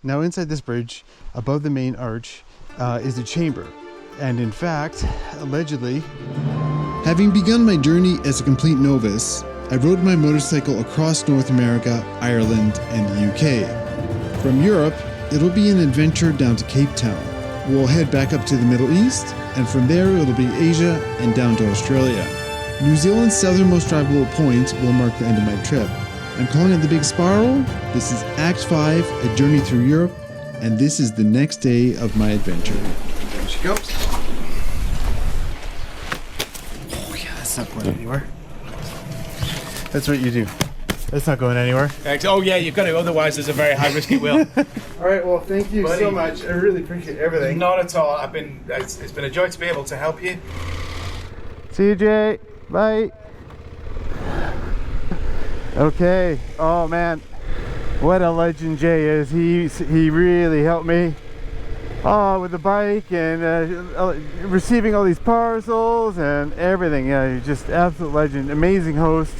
Now inside this bridge, above the main arch, is a chamber. And in fact, allegedly... Having begun my journey as a complete novice, I rode my motorcycle across North America, Ireland, and the UK. From Europe, it'll be an adventure down to Cape Town. We'll head back up to the Middle East, and from there it'll be Asia and down to Australia. New Zealand's southernmost drivable point will mark the end of my trip. I'm calling it the Big Spiral. This is Act 5, a journey through Europe, and this is the next day of my adventure. There she goes. Oh yeah, that's not going anywhere. That's what you do. That's not going anywhere. Oh yeah, you've got to, otherwise there's a very high risk it will. Alright, well thank you so much. I really appreciate everything. Not at all. It's been a joy to be able to help you. See you, Jay. Bye. Okay. Oh man, what a legend Jay is. He really helped me with the bike and receiving all these parcels and everything. Yeah, he's just absolute legend. Amazing host.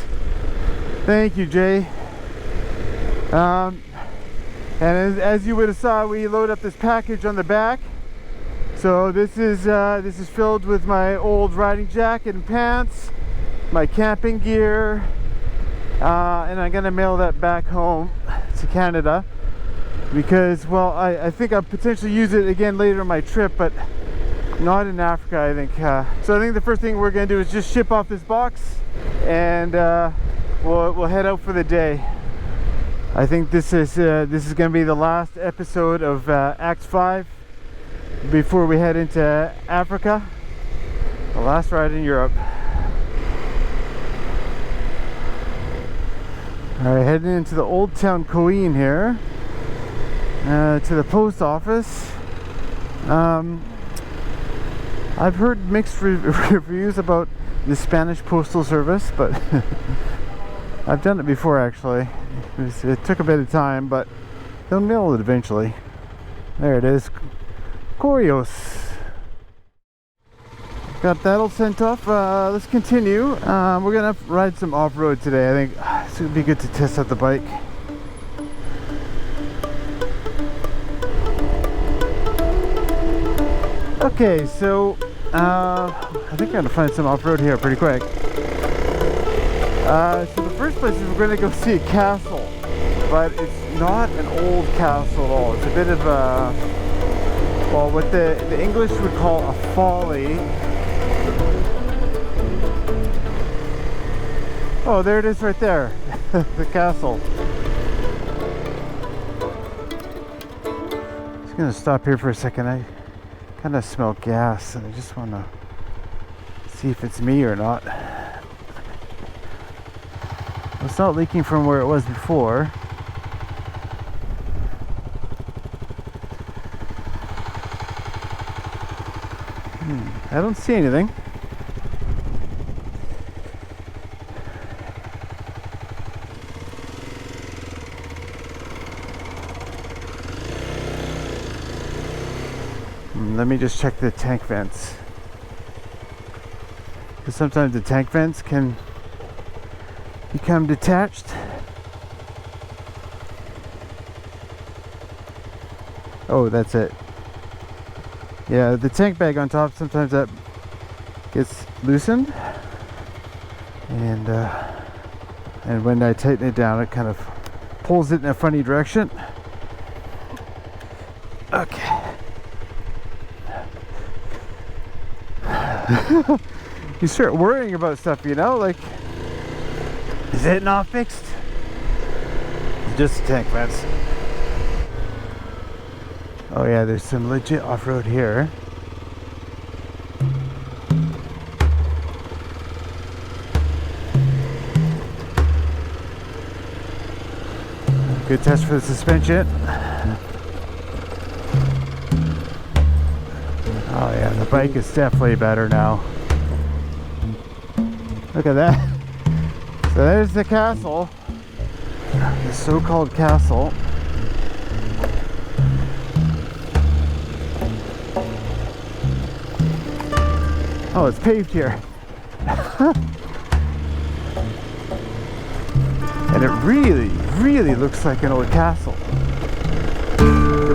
Thank you, Jay. And as you would have saw, we load up this package on the back. So this is filled with my old riding jacket and pants, my camping gear, and I'm gonna mail that back home to Canada because, well, I think I'll potentially use it again later on my trip, but not in Africa, I think. So I think the first thing we're gonna do is just ship off this box and we'll head out for the day. I think this is gonna be the last episode of Act 5 before we head into Africa. The last ride in Europe. Alright, heading into the Old Town Koeen here, to the post office. I've heard mixed reviews about the Spanish postal service, but I've done it before actually. It took a bit of time, but they'll mail it eventually. There it is. Correios. Got that all sent off. Let's continue. We're gonna ride some off-road today. I think it's gonna be good to test out the bike. Okay, so I think I'm gonna find some off-road here pretty quick. So the first place is we're gonna go see a castle, but it's not an old castle at all. It's a bit of a, well, what the English would call a folly. Oh, there it is right there, the castle. Just gonna stop here for a second. I kind of smell gas and I just want to see if it's me or not. Well, it's not leaking from where it was before. I don't see anything. Let me just check the tank vents, because sometimes the tank vents can become detached. Oh, that's it. Yeah, the tank bag on top, sometimes that gets loosened, and when I tighten it down, it kind of pulls it in a funny direction. Okay. You start worrying about stuff, you know, like, is it not fixed? Just tank vents. Oh yeah, there's some legit off-road here. Good test for the suspension. Oh yeah, the bike is definitely better now. Look at that. So there's the castle. The so-called castle. Oh, it's paved here. And it really, really looks like an old castle.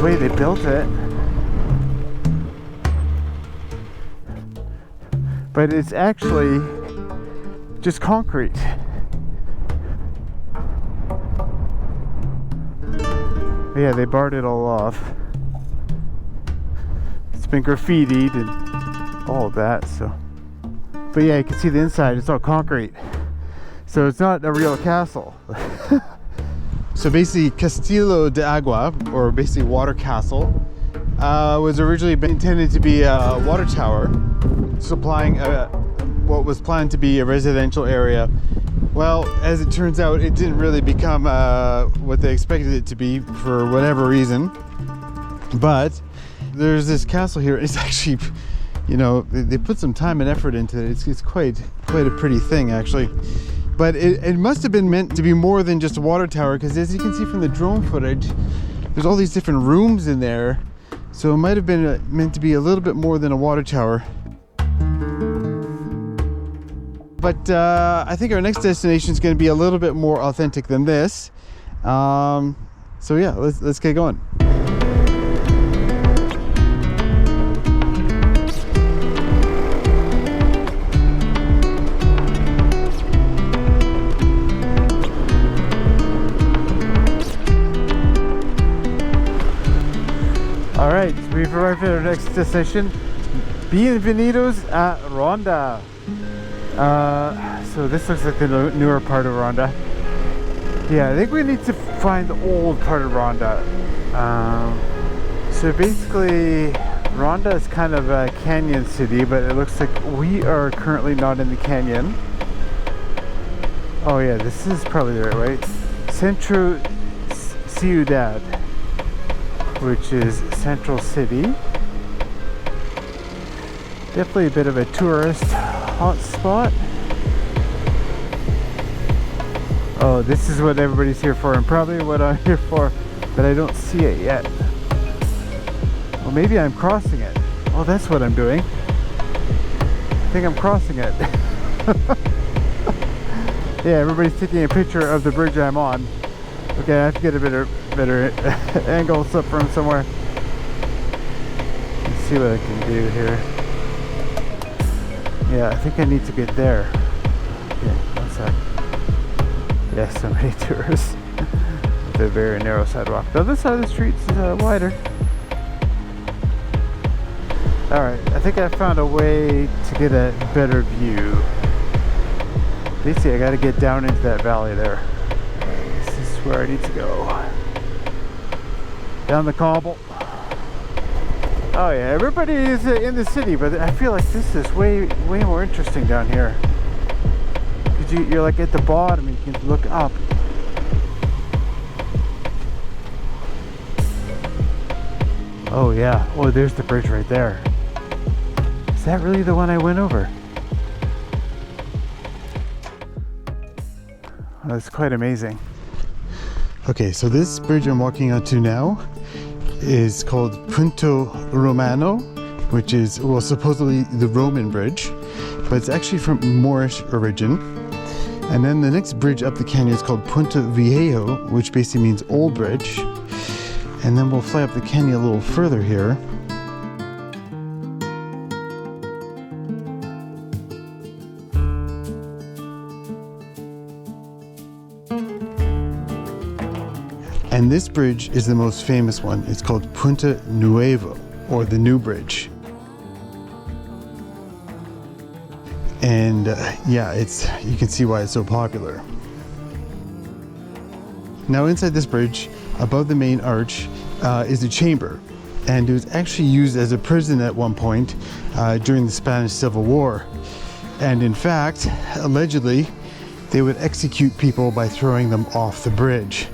way they built it. But it's actually just concrete. Yeah, they barred it all off. It's been graffitied and all of that, so. But yeah, you can see the inside, it's all concrete. So it's not a real castle. So basically, Castillo de Agua, or basically water castle, was originally intended to be a water tower, supplying what was planned to be a residential area. Well, as it turns out, it didn't really become what they expected it to be for whatever reason. But there's this castle here. It's actually, you know, they put some time and effort into it. It's quite a pretty thing, actually. But it must have been meant to be more than just a water tower, because as you can see from the drone footage, there's all these different rooms in there. So it might have been meant to be a little bit more than a water tower. But I think our next destination is going to be a little bit more authentic than this. So yeah, let's get going. All right, we've arrived at our next destination. Bienvenidos a Ronda. So this looks like the newer part of Ronda. Yeah, I think we need to find the old part of Ronda. So basically, Ronda is kind of a canyon city, but it looks like we are currently not in the canyon. Oh yeah, this is probably the right way. Centro Ciudad, which is Central City. Definitely a bit of a tourist hotspot. Oh, this is what everybody's here for, and probably what I'm here for, but I don't see it yet. Well, maybe I'm crossing it. Oh, that's what I'm doing. I think I'm crossing it. Yeah, everybody's taking a picture of the bridge I'm on. Okay, I have to get a better angle up from somewhere. Let's see what I can do here. Yeah, I think I need to get there. Okay, one sec. Yeah, so many tourists. With a very narrow sidewalk. The other side of the street is wider. Alright, I think I found a way to get a better view. Basically, I gotta get down into that valley there. This is where I need to go. Down the cobble. Oh yeah, everybody is in the city, but I feel like this is way more interesting down here. Because you're like at the bottom, you can look up. Oh yeah, oh there's the bridge right there. Is that really the one I went over? That's quite amazing. Okay, so this bridge I'm walking onto now is called Punto Romano, which is, well, supposedly the Roman bridge, but it's actually from Moorish origin. And then the next bridge up the canyon is called Punto Viejo, which basically means old bridge. And then we'll fly up the canyon a little further here. And this bridge is the most famous one. It's called Punta Nuevo, or the New Bridge. And yeah, you can see why it's so popular. Now inside this bridge, above the main arch, is a chamber. And it was actually used as a prison at one point during the Spanish Civil War. And in fact, allegedly, they would execute people by throwing them off the bridge.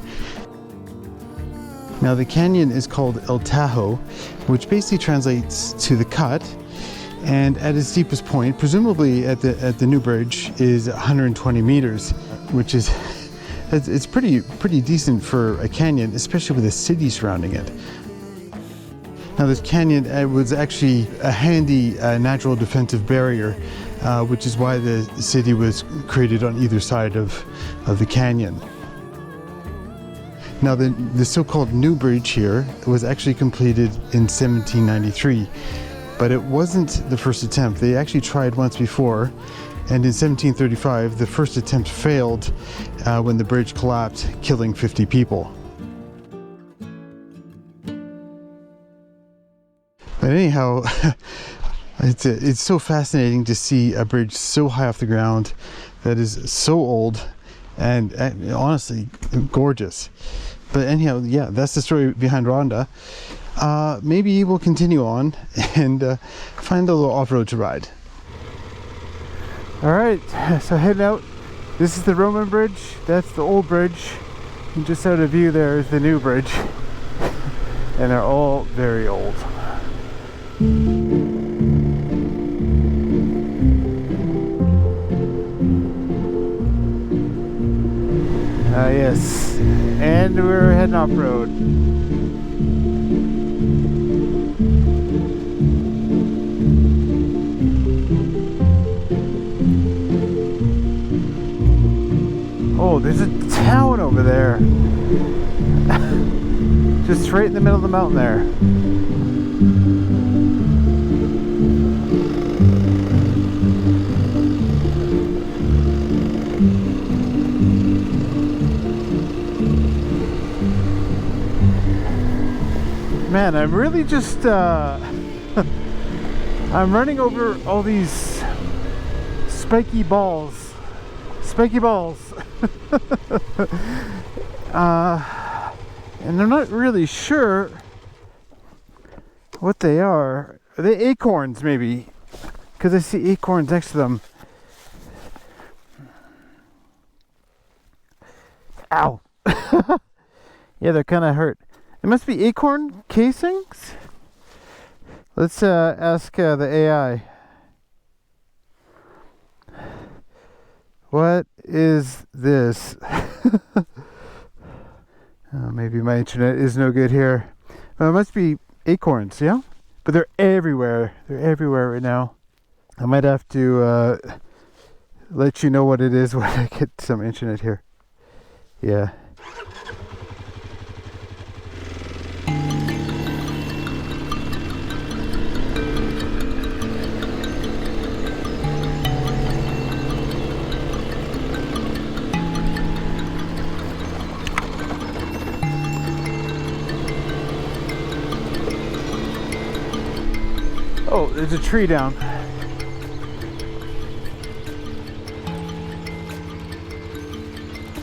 Now the canyon is called El Tajo, which basically translates to the cut, and at its deepest point, presumably at the new bridge, is 120 meters, which is it's pretty decent for a canyon, especially with a city surrounding it. Now this canyon was actually a handy natural defensive barrier, which is why the city was created on either side of the canyon. Now the so-called new bridge here was actually completed in 1793, but it wasn't the first attempt. They actually tried once before, and in 1735 the first attempt failed when the bridge collapsed, killing 50 people. But anyhow, it's so fascinating to see a bridge so high off the ground that is so old and honestly gorgeous. But anyhow, yeah, that's the story behind Rhondda. Maybe we'll continue on and find a little off-road to ride. All right, so heading out. This is the Roman bridge. That's the old bridge. And just out of view there is the new bridge. And they're all very old. Yes, and we're heading off-road. Oh, there's a town over there. Just right in the middle of the mountain there. Man, I'm really just I'm running over all these spiky balls. And I'm not really sure what they are. Are they acorns, maybe? Because I see acorns next to them. Ow! Yeah, they're kind of hurt. It must be acorn casings? Let's ask the AI. What is this? Maybe my internet is no good here. Well, it must be acorns, yeah? But they're everywhere. They're everywhere right now. I might have to let you know what it is when I get some internet here. Yeah. Oh, there's a tree down.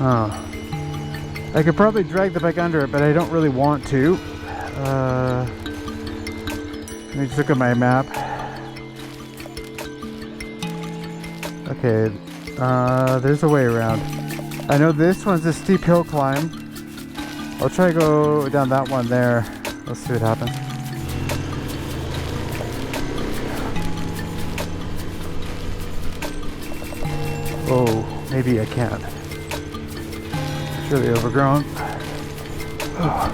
Oh. I could probably drag the bike under it, but I don't really want to. Let me just look at my map. Okay, there's a way around. I know this one's a steep hill climb. I'll try to go down that one there. Let's see what happens. Oh, maybe I can't. It's really overgrown. Oh,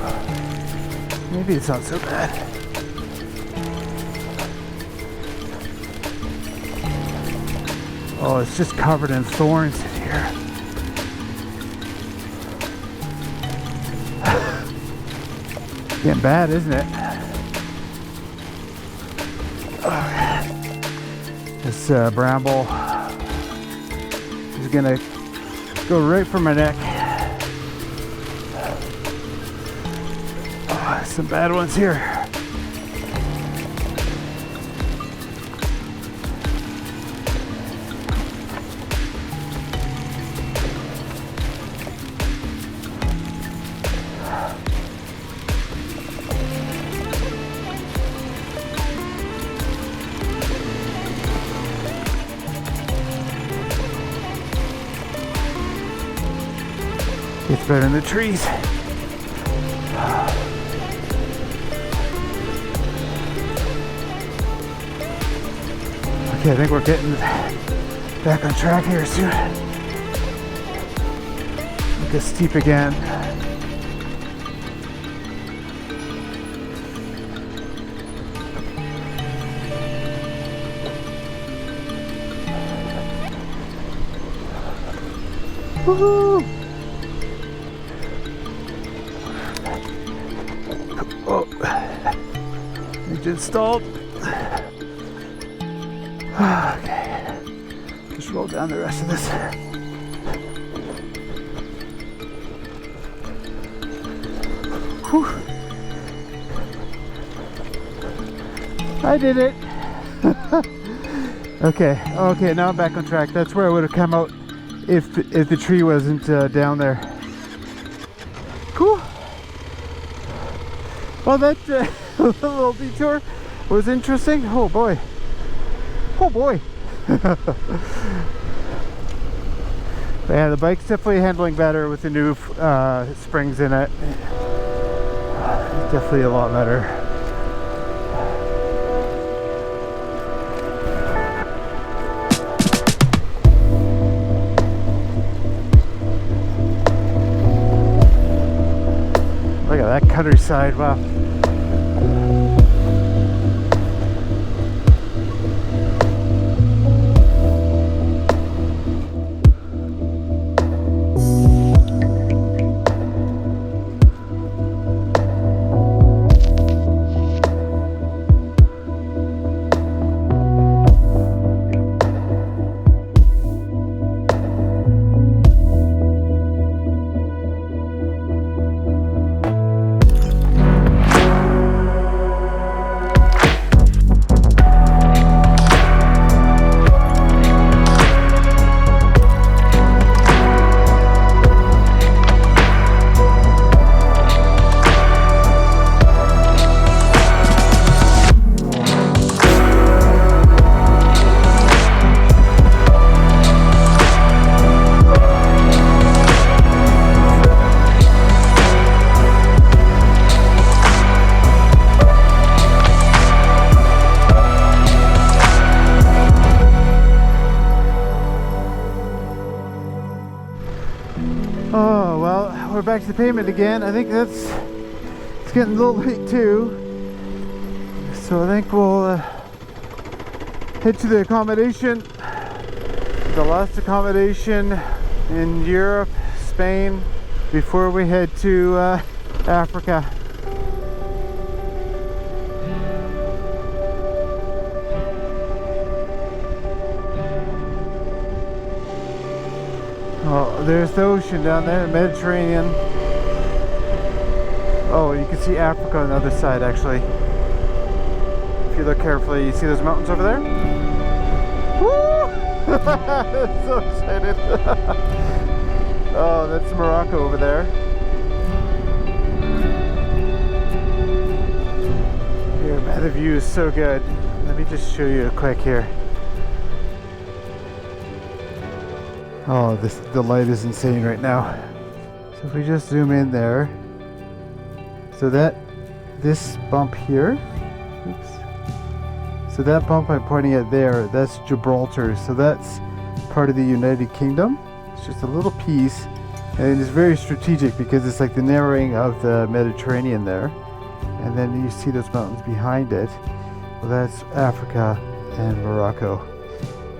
maybe it's not so bad. Oh, it's just covered in thorns in here. Getting bad, isn't it? Oh, this bramble is gonna go right for my neck. Oh, some bad ones here. It's better in the trees. Okay, I think we're getting back on track here soon. It gets steep again. Woohoo! package installed. Okay, just roll down the rest of this. Whew. I did it. Okay, now I'm back on track. That's where I would have come out if the tree wasn't down there. Cool. Well, that little detour was interesting. Oh boy. Oh boy. Yeah, the bike's definitely handling better with the new springs in it. Definitely a lot better. Look at that countryside, wow. Oh, well, we're back to the pavement again. I think it's getting a little late too. So I think we'll head to the accommodation. The last accommodation in Europe, Spain, before we head to Africa. Oh, there's the ocean down there, the Mediterranean. Oh, you can see Africa on the other side actually. If you look carefully, you see those mountains over there? Woo! I'm so excited. Oh, that's Morocco over there. Here, man, the view is so good. Let me just show you quick here. Oh, the light is insane right now. So if we just zoom in there, so this bump here, oops. So that bump I'm pointing at there, that's Gibraltar. So that's part of the United Kingdom. It's just a little piece, and it's very strategic because it's like the narrowing of the Mediterranean there. And then you see those mountains behind it. Well, that's Africa and Morocco.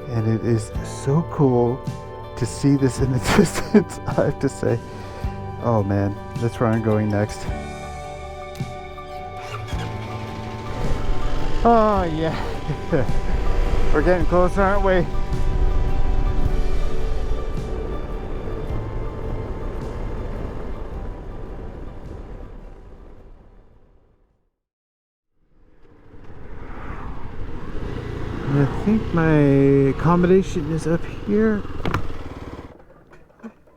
And it is so cool to see this in the distance, I have to say. Oh man, that's where I'm going next. Oh yeah. We're getting closer, aren't we? I think my accommodation is up here.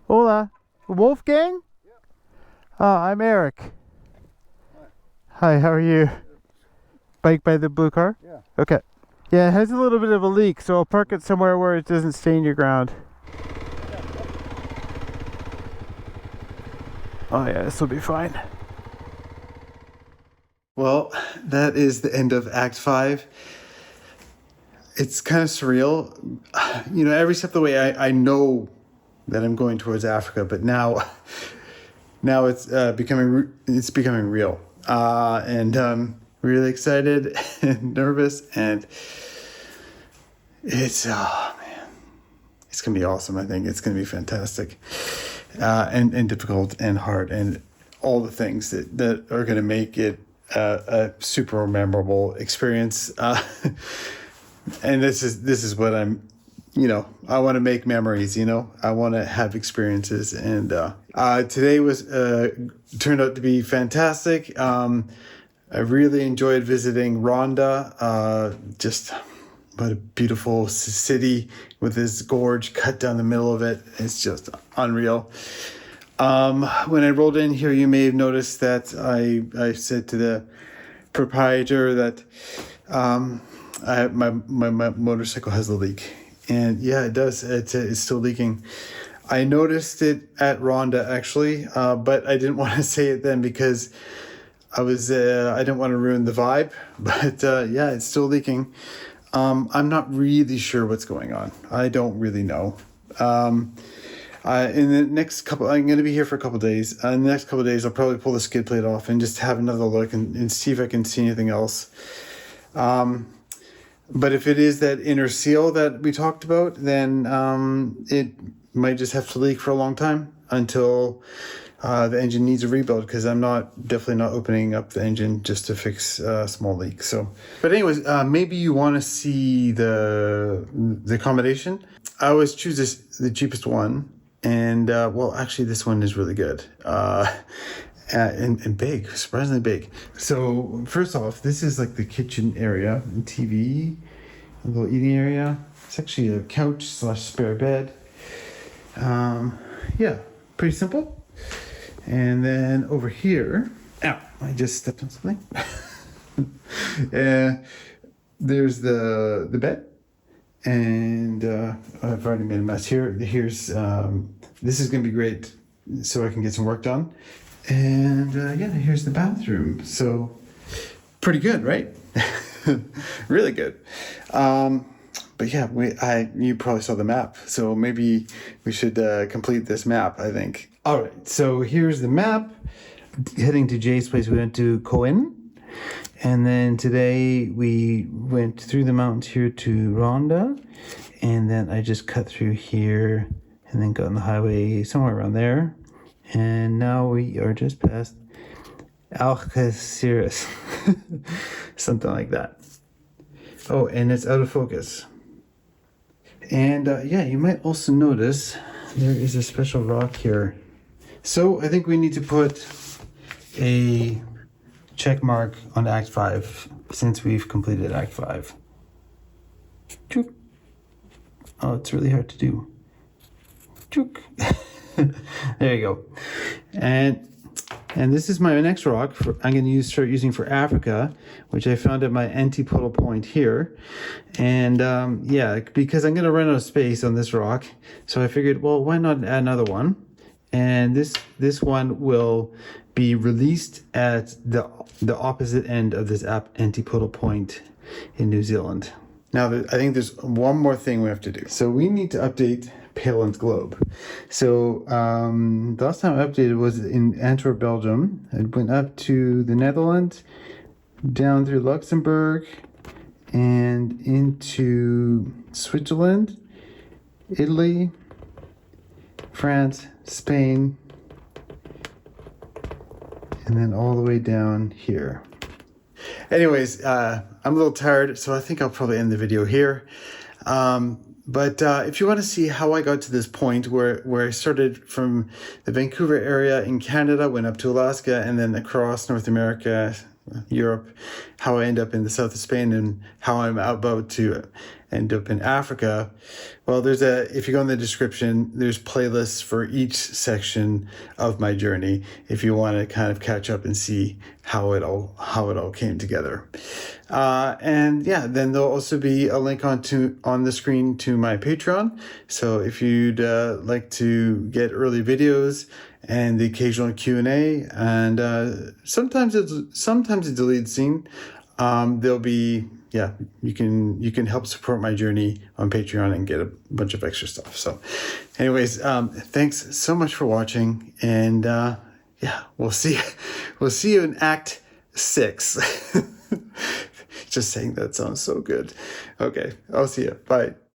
Hola, Wolfgang? Yeah. I'm Eric. Hi, how are you? Bike by the blue car? Yeah. Okay. Yeah, it has a little bit of a leak, so I'll park it somewhere where it doesn't stain your ground. Oh yeah, this will be fine. Well, that is the end of Act 5. It's kind of surreal. You know, every step of the way I know that I'm going towards Africa, but now it's becoming real. And I'm really excited and nervous, and it's it's gonna be awesome. I think it's gonna be fantastic, and difficult and hard and all the things that are gonna make it a super memorable experience. And this is what I'm, I want to make memories, I want to have experiences. And today was turned out to be fantastic. I really enjoyed visiting Rhondda. Just what a beautiful city with this gorge cut down the middle of it. It's just unreal. When I rolled in here, you may have noticed that I said to the proprietor that my motorcycle has a leak. And yeah, it does. It's still leaking. I noticed it at Rhondda actually, but I didn't want to say it then because I didn't want to ruin the vibe. But yeah, it's still leaking. I'm not really sure what's going on. I don't really know. In the next couple, I'm going to be here for a couple of days. In the next couple of days, I'll probably pull the skid plate off and just have another look and see if I can see anything else. But if it is that inner seal that we talked about, then it might just have to leak for a long time until the engine needs a rebuild, because I'm definitely not opening up the engine just to fix a small leak. So, but anyways, maybe you want to see the accommodation. I always choose the cheapest one, and well, actually, this one is really good. And big, surprisingly big. So first off, this is like the kitchen area and TV, a little eating area. It's actually a couch / spare bed. Yeah, pretty simple. And then over here, ow, I just stepped on something. There's the bed, and I've already made a mess here. Here's this is gonna be great, so I can get some work done. And yeah, here's the bathroom. So pretty good, right? Really good. But yeah, you probably saw the map, so maybe we should complete this map, I think. All right, so here's the map. Heading to Jay's place, we went to Coen. And then today we went through the mountains here to Rhondda. And then I just cut through here and then got on the highway somewhere around there. And now we are just past Algeciras. Something like that. Oh, and it's out of focus. And yeah, you might also notice there is a special rock here. So I think we need to put a check mark on Act 5 since we've completed Act 5. Chook. Oh, it's really hard to do. Chook. There you go. And this is my next rock I'm going to start using for Africa, which I found at my antipodal point here. And yeah, because I'm going to run out of space on this rock, so I figured, well, why not add another one? And this one will be released at the opposite end of this antipodal point in New Zealand. Now, I think there's one more thing we have to do. So we need to update Palin's globe. So the last time I updated was in Antwerp, Belgium. It went up to the Netherlands, down through Luxembourg, and into Switzerland, Italy, France, Spain, and then all the way down here. Anyways, I'm a little tired, so I think I'll probably end the video here. But if you want to see how I got to this point where I started from the Vancouver area in Canada, went up to Alaska, and then across North America, Europe, how I end up in the south of Spain, and how I'm about to end up in Africa, well, if you go in the description, there's playlists for each section of my journey if you want to kind of catch up and see how it all came together. And yeah, then there'll also be a link on the screen to my Patreon. So if you'd like to get early videos and the occasional Q&A, and sometimes it's a deleted scene, there'll be, yeah, you can help support my journey on Patreon and get a bunch of extra stuff. So anyways, thanks so much for watching, and yeah, we'll see you in Act 6. Just saying that sounds so good. Okay, I'll see you. Bye.